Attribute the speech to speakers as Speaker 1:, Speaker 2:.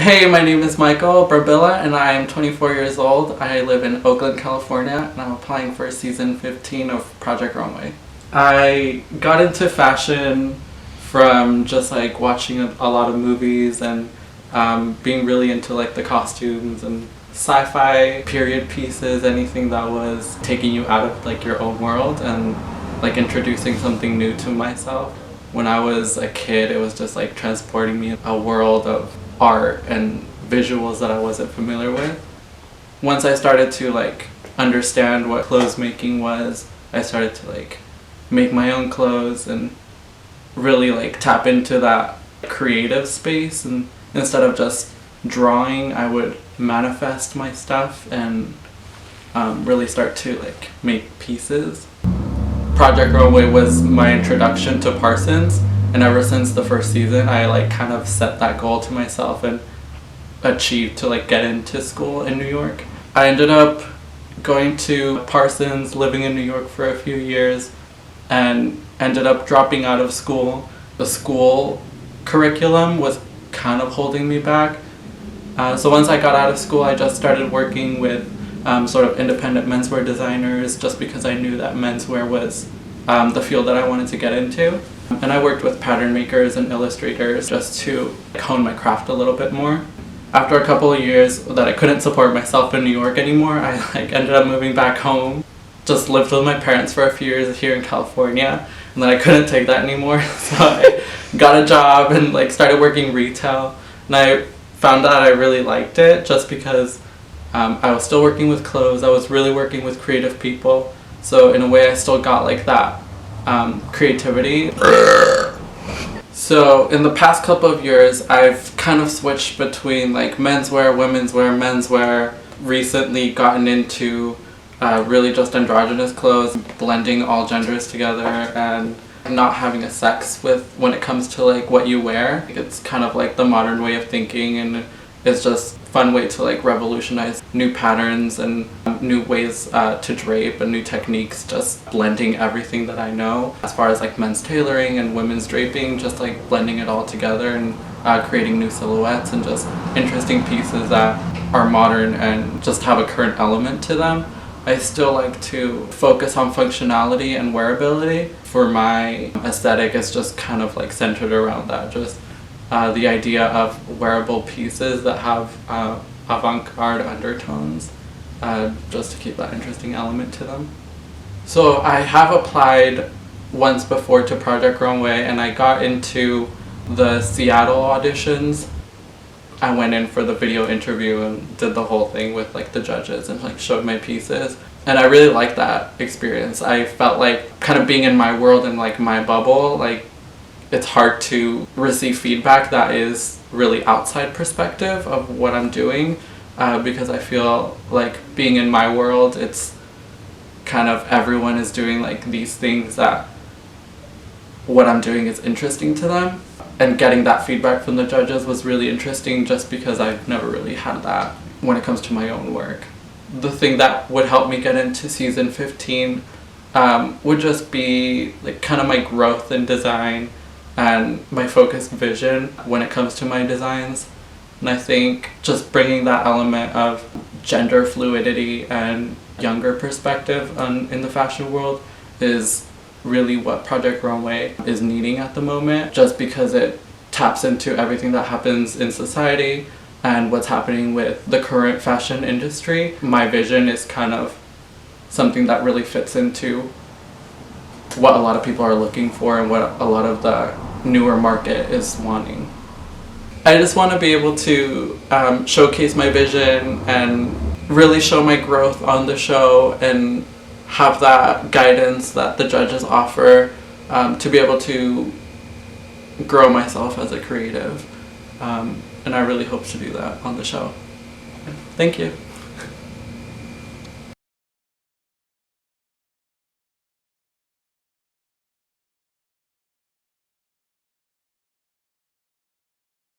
Speaker 1: Hey, my name is Michael Brambila and I am 24 years old. I live in Oakland, California, and I'm applying for season 15 of Project Runway. I got into fashion from just like watching a lot of movies and being really into like the costumes and sci-fi period pieces, anything that was taking you out of like your own world and like introducing something new to myself. When I was a kid, it was just like transporting me in a world of art and visuals that I wasn't familiar with. Once I started to like understand what clothes making was, I started to like make my own clothes and really like tap into that creative space, and instead of just drawing, I would manifest my stuff and really start to like make pieces. Project Runway was my introduction to Parsons, and ever since the first season I like kind of set that goal to myself and achieved to like get into school in New York. I ended up going to Parsons, living in New York for a few years, and ended up dropping out of school. The school curriculum was kind of holding me back. So once I got out of school, I just started working with sort of independent menswear designers, just because I knew that menswear was the field that I wanted to get into. And I worked with pattern makers and illustrators just to hone my craft a little bit more. After a couple of years that I couldn't support myself in New York anymore, I like ended up moving back home. Just lived with my parents for a few years here in California, and then I couldn't take that anymore, so I got a job and like started working retail. And I found that I really liked it just because I was still working with clothes. I was really working with creative people, so in a way I still got like that creativity. So in the past couple of years, I've kind of switched between like menswear, women's wear, menswear. Recently gotten into really just androgynous clothes, blending all genders together and not having a sex with when it comes to like what you wear. It's kind of like the modern way of thinking, and it's just a fun way to like revolutionize new patterns and new ways to drape and new techniques, just blending everything that I know as far as like men's tailoring and women's draping, just like blending it all together and creating new silhouettes and just interesting pieces that are modern and just have a current element to them. I still like to focus on functionality and wearability. For my aesthetic, it's just kind of like centered around that, just the idea of wearable pieces that have avant-garde undertones, just to keep that interesting element to them. So I have applied once before to Project Runway, and I got into the Seattle auditions. I went in for the video interview and did the whole thing with like the judges and like showed my pieces, and I really liked that experience. I felt like kind of being in my world and like my bubble. Like, it's hard to receive feedback that is really outside perspective of what I'm doing, because I feel like being in my world, it's kind of everyone is doing like these things that what I'm doing is interesting to them. And getting that feedback from the judges was really interesting, just because I've never really had that when it comes to my own work. The thing that would help me get into season 15 would just be like kind of my growth in design and my focused vision when it comes to my designs. And I think just bringing that element of gender fluidity and younger perspective in the fashion world is really what Project Runway is needing at the moment, just because it taps into everything that happens in society and what's happening with the current fashion industry. My vision is kind of something that really fits into what a lot of people are looking for and what a lot of the newer market is wanting. I just want to be able to showcase my vision and really show my growth on the show and have that guidance that the judges offer, to be able to grow myself as a creative. And I really hope to do that on the show. Thank you.